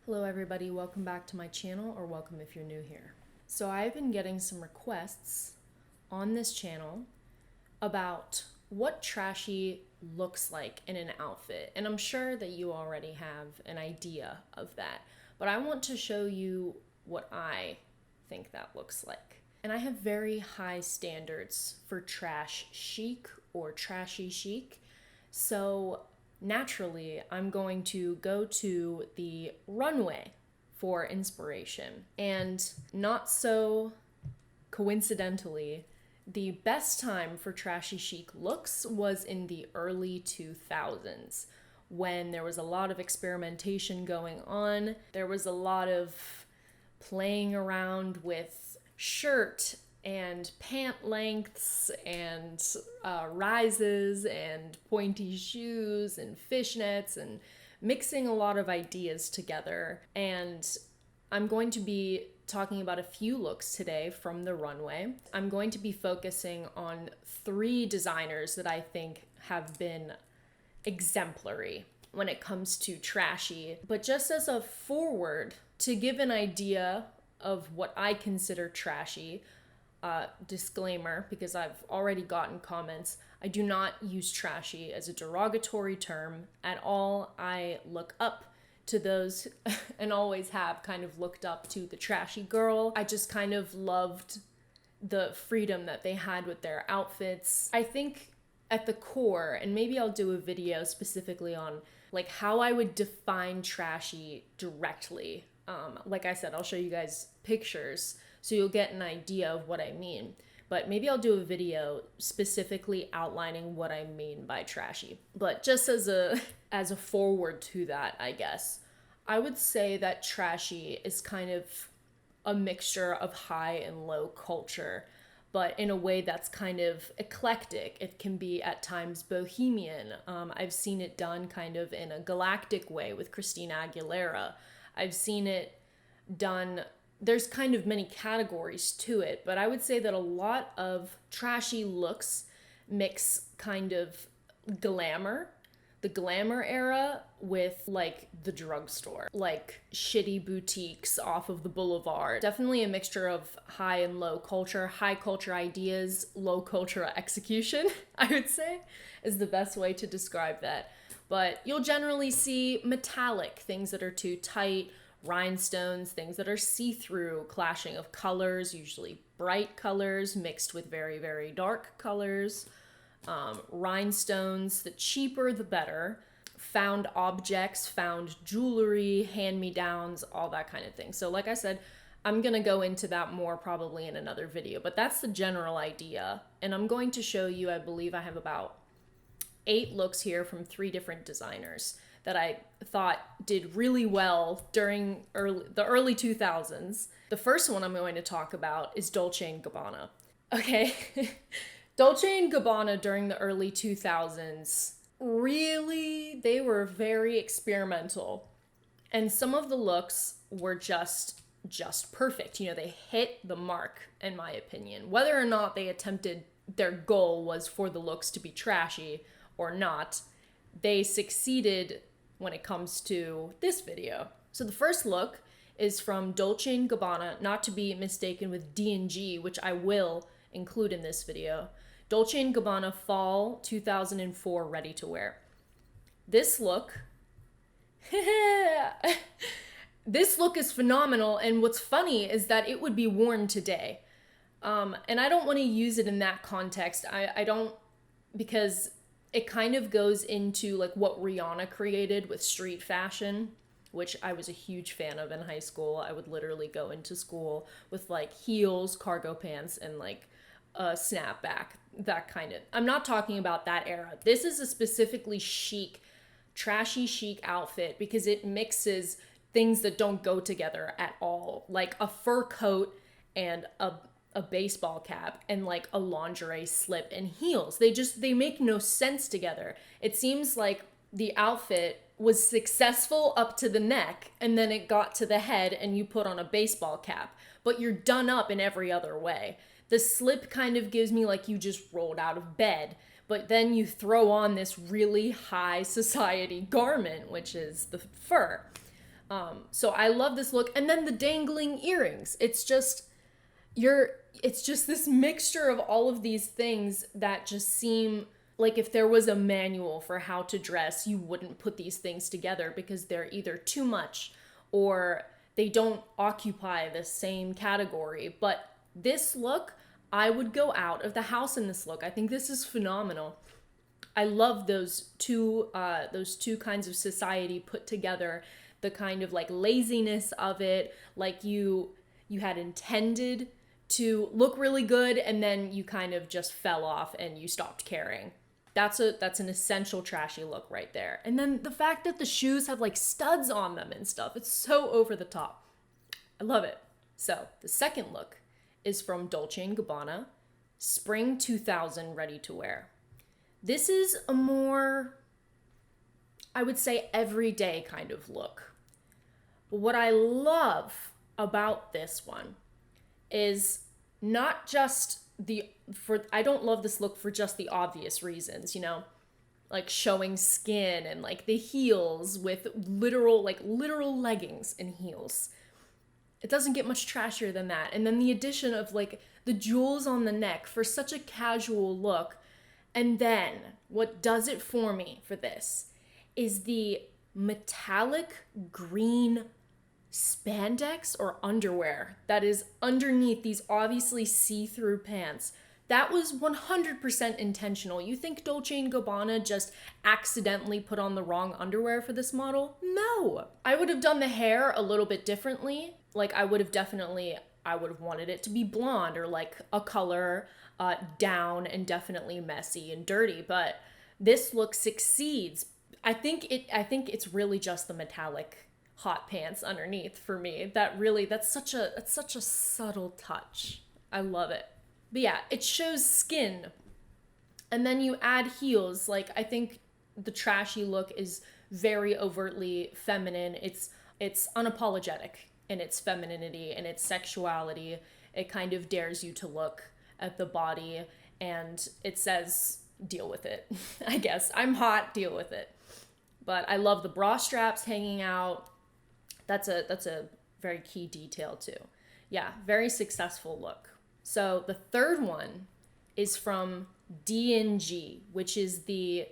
Hello everybody, welcome back to my channel, or welcome if you're new here. So I've been getting some requests on this channel about what trashy looks like in an outfit, and I'm sure that you already have an idea of that, but I want to show you what I think that looks like. And I have very high standards for trash chic or trashy chic, so naturally, I'm going to go to the runway for inspiration. And not so coincidentally, the best time for trashy chic looks was in the early 2000s, when there was a lot of experimentation going on. There was a lot of playing around with shirt and pant lengths and rises and pointy shoes and fishnets and mixing a lot of ideas together. And I'm going to be talking about a few looks today from the runway. I'm going to be focusing on 3 designers that I think have been exemplary when it comes to trashy. But just as a forward, to give an idea of what I consider trashy, disclaimer, because I've already gotten comments, I do not use trashy as a derogatory term at all. I look up to those and always have kind of looked up to the trashy girl. I just kind of loved the freedom that they had with their outfits. I think at the core, and maybe I'll do a video specifically on like how I would define trashy directly. Like I said, I'll show you guys pictures so you'll get an idea of what I mean. But maybe I'll do a video specifically outlining what I mean by trashy. But just as a forward to that, I guess, I would say that trashy is kind of a mixture of high and low culture, but in a way that's kind of eclectic. It can be at times bohemian. I've seen it done kind of in a galactic way with Christina Aguilera. I've seen it done, there's kind of many categories to it, but I would say that a lot of trashy looks mix kind of glamour, the glamour era, with like the drugstore, like shitty boutiques off of the boulevard. Definitely a mixture of high and low culture, high culture ideas, low culture execution, I would say, is the best way to describe that. But you'll generally see metallic, things that are too tight, rhinestones, things that are see-through, clashing of colors, usually bright colors mixed with very, very dark colors. Rhinestones, the cheaper the better. Found objects, found jewelry, hand-me-downs, all that kind of thing. So like I said, I'm gonna go into that more probably in another video, but that's the general idea. And I'm going to show you, I believe I have about 8 looks here from 3 different designers that I thought did really well during the early 2000s. The first one I'm going to talk about is Dolce Gabbana. Okay, Dolce Gabbana during the early 2000s, really, they were very experimental. And some of the looks were just perfect. You know, they hit the mark, in my opinion. Whether or not they attempted, their goal was for the looks to be trashy or not, they succeeded when it comes to this video. So the first look is from Dolce Gabbana, not to be mistaken with D&G, which I will include in this video. Dolce Gabbana Fall 2004 ready to wear. This look, this look is phenomenal, and what's funny is that it would be worn today. And I don't want to use it in that context. I don't, because it kind of goes into like what Rihanna created with street fashion, which I was a huge fan of in high school. I would literally go into school with like heels, cargo pants, and like a snapback, that kind of. I'm not talking about that era. This is a specifically chic, trashy chic outfit because it mixes things that don't go together at all, like a fur coat and a baseball cap and like a lingerie slip and heels. They make no sense together. It seems like the outfit was successful up to the neck and then it got to the head and you put on a baseball cap, but you're done up in every other way. The slip kind of gives me like you just rolled out of bed, but then you throw on this really high society garment, which is the fur. So I love this look. And then the dangling earrings. It's just this mixture of all of these things that just seem like if there was a manual for how to dress, you wouldn't put these things together because they're either too much or they don't occupy the same category. But this look, I would go out of the house in this look. I think this is phenomenal. I love those two kinds of society put together. The kind of like laziness of it, like you had intended to look really good and then you kind of just fell off and you stopped caring. That's an essential trashy look right there. And then the fact that the shoes have like studs on them and stuff, it's so over the top. I love it. So the second look is from Dolce Gabbana, Spring 2000 ready to wear. This is a more, I would say, everyday kind of look. But what I love about this one is not just I don't love this look for just the obvious reasons, you know, like showing skin and like the heels with literal leggings and heels. It doesn't get much trashier than that. And then the addition of like the jewels on the neck for such a casual look. And then what does it for me for this is the metallic green spandex or underwear that is underneath these obviously see-through pants. That was 100% intentional. You think Dolce & Gabbana just accidentally put on the wrong underwear for this model? No. I would have done the hair a little bit differently. Like I would have wanted it to be blonde or like a color down and definitely messy and dirty, but this look succeeds. I think it's really just the metallic hot pants underneath for me. That's such a subtle touch. I love it. But yeah, it shows skin. And then you add heels. Like I think the trashy look is very overtly feminine. It's unapologetic in its femininity and its sexuality. It kind of dares you to look at the body and it says, deal with it. I guess I'm hot, deal with it. But I love the bra straps hanging out. That's a very key detail too. Yeah, very successful look. So the third one is from D&G, which is the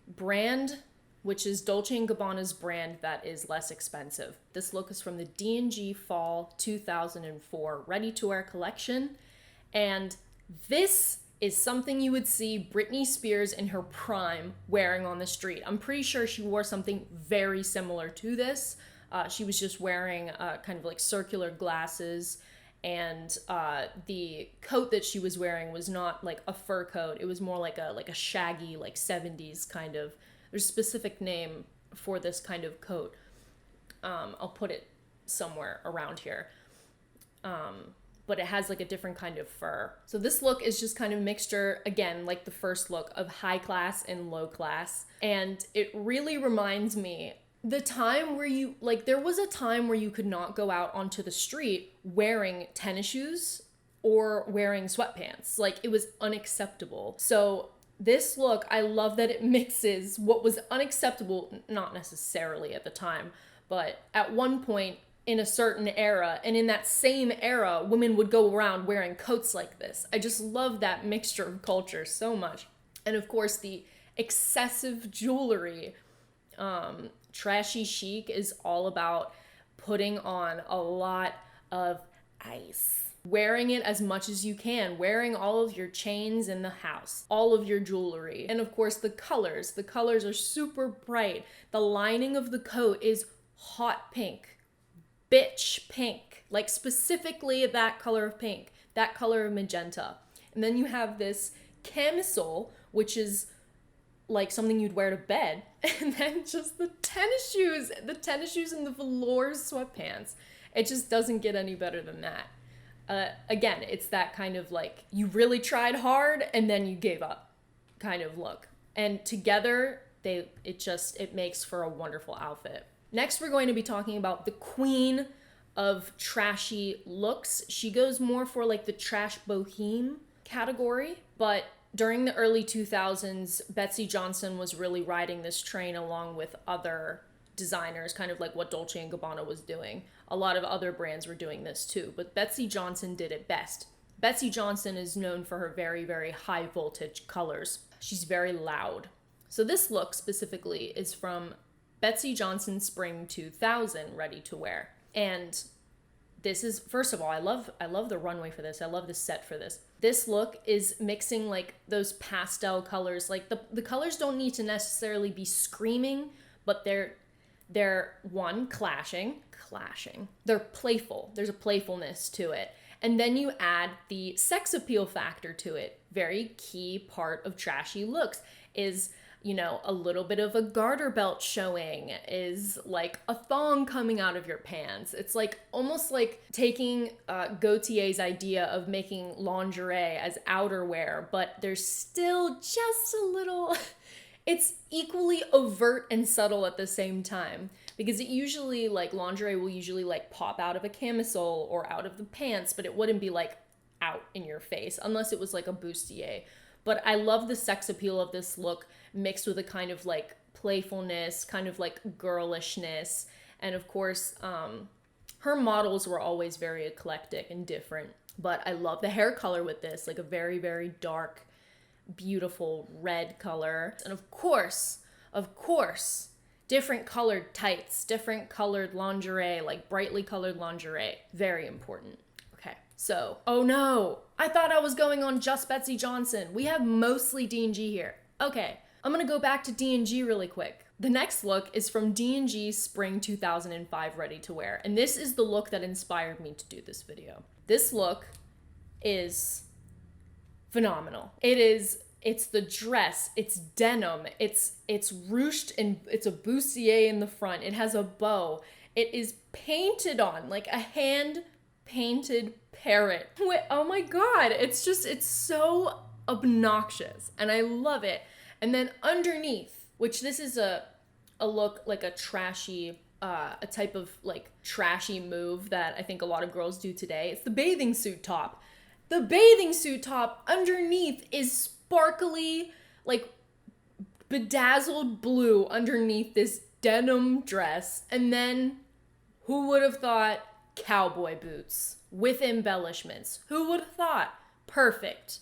brand, which is Dolce & Gabbana's brand that is less expensive. This look is from the D&G Fall 2004 ready-to-wear collection. And this is something you would see Britney Spears in her prime wearing on the street. I'm pretty sure she wore something very similar to this. She was just wearing kind of like circular glasses, and the coat that she was wearing was not like a fur coat. It was more like a shaggy, like 70s kind of. There's a specific name for this kind of coat. I'll put it somewhere around here. But it has like a different kind of fur. So this look is just kind of mixture, again, like the first look, of high class and low class. And it really reminds me the time where there was a time where you could not go out onto the street wearing tennis shoes or wearing sweatpants. Like it was unacceptable. So this look, I love that it mixes what was unacceptable, not necessarily at the time, but at one point in a certain era, and in that same era, women would go around wearing coats like this. I just love that mixture of culture so much. And of course, the excessive jewelry. Trashy chic is all about putting on a lot of ice. Wearing it as much as you can, wearing all of your chains in the house, all of your jewelry. And of course, the colors. The colors are super bright. The lining of the coat is hot pink, bitch pink, like specifically that color of pink, that color of magenta. And then you have this camisole, which is like something you'd wear to bed, and then just the tennis shoes and the velour sweatpants. It just doesn't get any better than that. Again, it's that kind of like you really tried hard and then you gave up kind of look. And together, it makes for a wonderful outfit. Next, we're going to be talking about the queen of trashy looks. She goes more for like the trash boheme category, but during the early 2000s, Betsey Johnson was really riding this train along with other designers, kind of like what Dolce & Gabbana was doing. A lot of other brands were doing this too, but Betsey Johnson did it best. Betsey Johnson is known for her very, very high voltage colors. She's very loud. So this look specifically is from Betsey Johnson Spring 2000 ready to wear. And this is, first of all, I love the runway for this. I love the set for this. This look is mixing like those pastel colors. Like the colors don't need to necessarily be screaming, but they're one, clashing. They're playful. There's a playfulness to it. And then you add the sex appeal factor to it. Very key part of trashy looks is, you know, a little bit of a garter belt showing, is like a thong coming out of your pants. It's like almost like taking Gaultier's idea of making lingerie as outerwear, but there's still just a little, it's equally overt and subtle at the same time. Because it usually, like, lingerie will usually, like, pop out of a camisole or out of the pants, but it wouldn't be, like, out in your face, unless it was, like, a bustier. But I love the sex appeal of this look mixed with a kind of, like, playfulness, kind of, like, girlishness. And, of course, her models were always very eclectic and different. But I love the hair color with this, like, a very, very dark, beautiful red color. And, of course, different colored tights, different colored lingerie, like brightly colored lingerie. Very important. Okay, so, oh no, I thought I was going on just Betsey Johnson. We have mostly D&G here. Okay, I'm gonna go back to D&G really quick. The next look is from D&G Spring 2005 ready to wear. And this is the look that inspired me to do this video. This look is phenomenal. It's the dress, it's denim, it's ruched, and it's a bustier in the front. It has a bow. It is painted on, like a hand-painted parrot. Wait, oh my God, it's so obnoxious, and I love it. And then underneath, which this is a look like a trashy, a type of like trashy move that I think a lot of girls do today. It's the bathing suit top. The bathing suit top underneath is sparkly, like bedazzled blue underneath this denim dress. And then who would have thought cowboy boots with embellishments? Who would have thought? Perfect.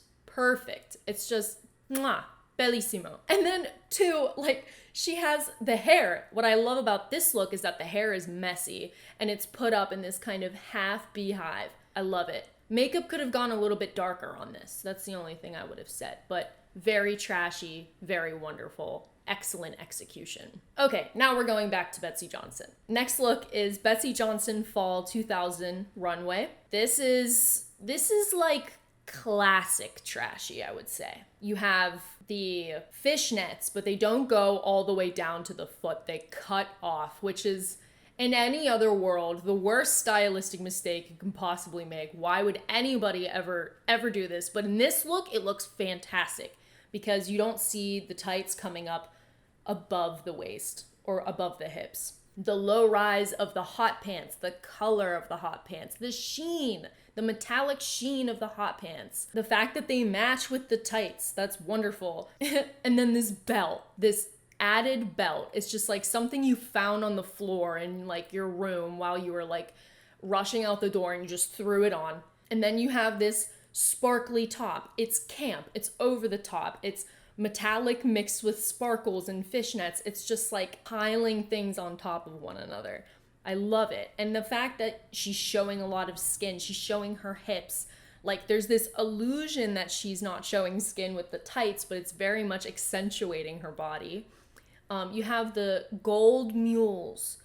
It's just mwah, bellissimo. And then two, like she has the hair. What I love about this look is that the hair is messy and it's put up in this kind of half beehive. I love it. Makeup could have gone a little bit darker on this. That's the only thing I would have said, but very trashy, very wonderful, excellent execution. Okay, now we're going back to Betsey Johnson. Next look is Betsey Johnson Fall 2000 Runway. This is like classic trashy, I would say. You have the fishnets, but they don't go all the way down to the foot. They cut off, which is, in any other world, the worst stylistic mistake you can possibly make. Why would anybody ever do this? But in this look, it looks fantastic because you don't see the tights coming up above the waist or above the hips. The low rise of the hot pants, the color of the hot pants, the sheen, the metallic sheen of the hot pants, the fact that they match with the tights, that's wonderful. And then this belt, this added belt. It's just like something you found on the floor in like your room while you were like rushing out the door and you just threw it on. And then you have this sparkly top. It's camp. It's over the top. It's metallic mixed with sparkles and fishnets. It's just like piling things on top of one another. I love it. And the fact that she's showing a lot of skin, she's showing her hips. Like there's this illusion that she's not showing skin with the tights, but it's very much accentuating her body. You have the gold mules.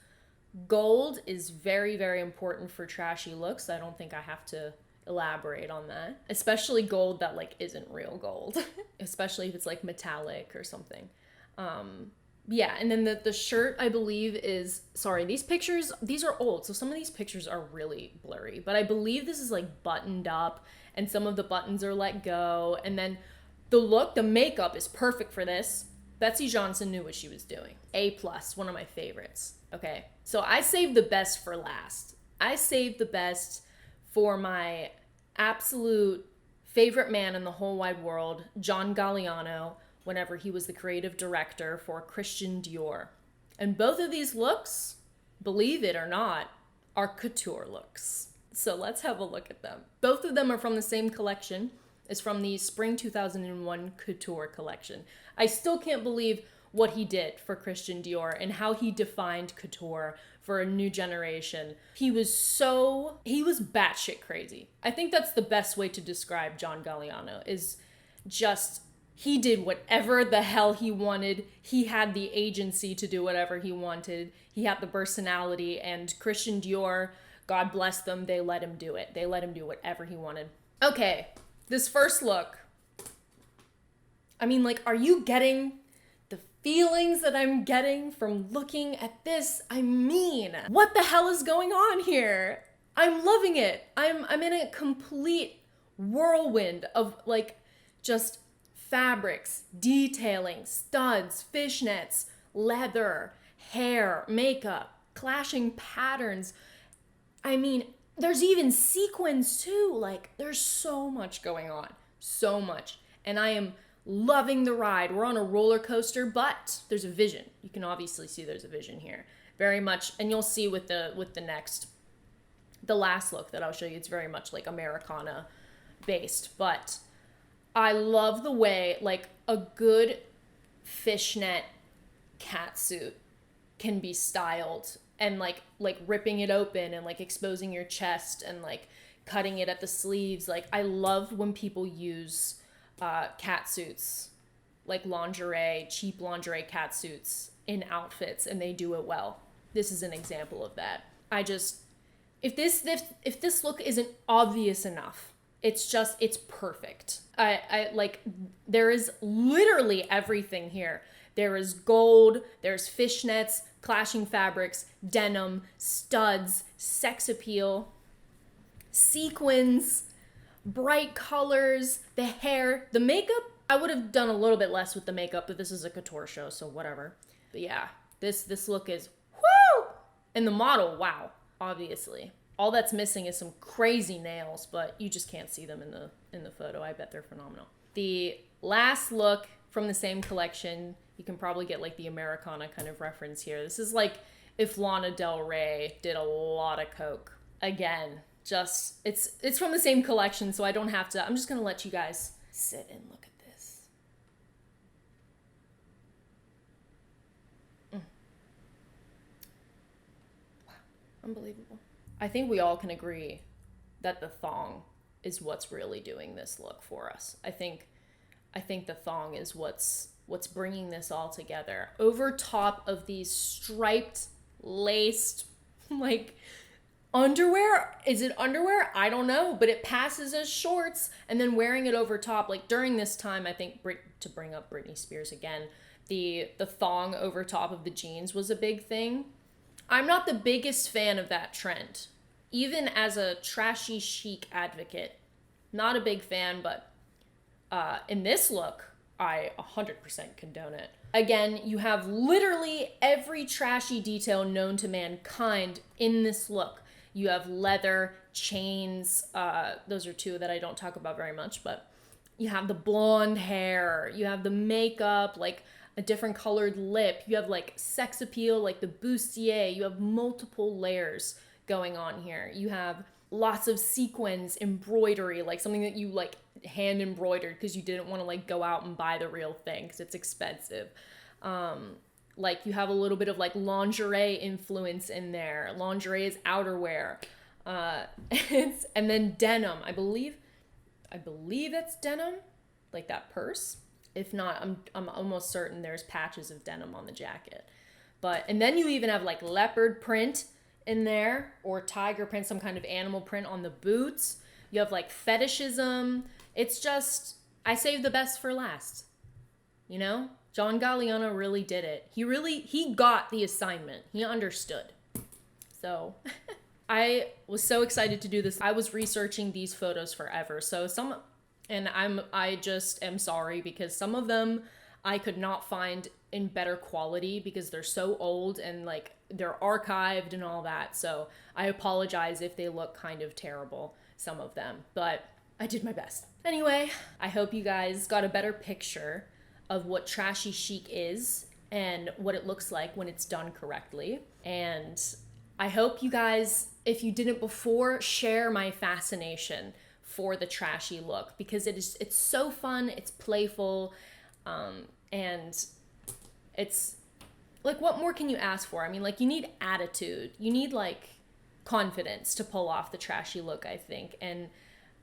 Gold is very, very important for trashy looks. I don't think I have to elaborate on that. Especially gold that like isn't real gold. Especially if it's like metallic or something. Yeah, and then the shirt, I believe, is, sorry, these are old, so some of these pictures are really blurry, but I believe this is like buttoned up, and some of the buttons are let go, and then the makeup is perfect for this. Betsey Johnson knew what she was doing. A+, one of my favorites. Okay, so I saved the best for last. I saved the best for my absolute favorite man in the whole wide world, John Galliano, whenever he was the creative director for Christian Dior. And both of these looks, believe it or not, are couture looks. So let's have a look at them. Both of them are from the same collection. It's from the Spring 2001 Couture collection. I still can't believe what he did for Christian Dior and how he defined couture for a new generation. He was batshit crazy. I think that's the best way to describe John Galliano, is just, he did whatever the hell he wanted. He had the agency to do whatever he wanted. He had the personality, and Christian Dior, God bless them, they let him do it. They let him do whatever he wanted. Okay, this first look. I mean, like, are you getting the feelings that I'm getting from looking at this? I mean, what the hell is going on here? I'm loving it. I'm in a complete whirlwind of, like, just fabrics, detailing, studs, fishnets, leather, hair, makeup, clashing patterns. I mean, there's even sequins too. Like, there's so much going on. So much. And I am loving the ride. We're on a roller coaster, but there's a vision. You can obviously see there's a vision here. Very much, and you'll see with the last look that I'll show you, it's very much like Americana based. But I love the way, like, a good fishnet catsuit can be styled, and like ripping it open and like exposing your chest and like cutting it at the sleeves. Like, I love when people use catsuits, like lingerie, cheap lingerie catsuits in outfits, and they do it well. This is an example of that. If this look isn't obvious enough, it's perfect. I like, there is literally everything here. There is gold, there's fishnets, clashing fabrics, denim, studs, sex appeal, sequins, bright colors, the hair, the makeup. I would have done a little bit less with the makeup, but this is a couture show, so whatever. But yeah, this look is whoo! And the model, wow, obviously. All that's missing is some crazy nails, but you just can't see them in the photo. I bet they're phenomenal. The last look from the same collection, you can probably get like the Americana kind of reference here. This is like if Lana Del Rey did a lot of coke. Again, just, it's from the same collection, so I don't have to, I'm just gonna let you guys sit and look at this. Wow, unbelievable. I think we all can agree that the thong is what's really doing this look for us. I think the thong is what's bringing this all together. Over top of these striped, laced, like, underwear. Is it underwear? I don't know, but it passes as shorts, and then wearing it over top. Like, during this time, I think, to bring up Britney Spears again, the thong over top of the jeans was a big thing. I'm not the biggest fan of that trend. Even as a trashy chic advocate, not a big fan, but in this look, I 100% condone it. Again, you have literally every trashy detail known to mankind in this look. You have leather, chains, those are two that I don't talk about very much, but you have the blonde hair, you have the makeup, like a different colored lip, you have like sex appeal, like the bustier, you have multiple layers going on here. You have lots of sequins, embroidery, like something that you like hand embroidered because you didn't want to like go out and buy the real thing because it's expensive. Like you have a little bit of like lingerie influence in there. Lingerie is outerwear. And then denim. I believe that's denim, like that purse. If not, I'm almost certain there's patches of denim on the jacket. And then you even have like leopard print in there, or tiger print, some kind of animal print on the boots. You have like fetishism. It's just, I saved the best for last. You know? John Galliano really did it. He got the assignment. He understood. So I was so excited to do this. I was researching these photos forever. I just am sorry because some of them I could not find in better quality because they're so old and like they're archived and all that. So I apologize if they look kind of terrible, some of them, but I did my best. Anyway, I hope you guys got a better picture of what trashy chic is and what it looks like when it's done correctly. And I hope you guys, if you didn't before, share my fascination for the trashy look, because it's so fun, it's playful, and it's like, what more can you ask for? I mean, like, you need attitude, you need like confidence to pull off the trashy look, I think, and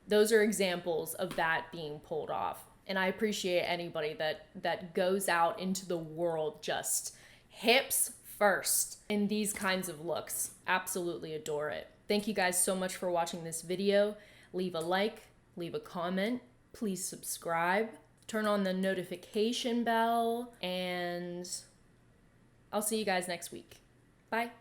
those are examples of that being pulled off. And I appreciate anybody that goes out into the world just hips first in these kinds of looks. Absolutely adore it. Thank you guys so much for watching this video. Leave a like, leave a comment, please subscribe, turn on the notification bell, and I'll see you guys next week. Bye.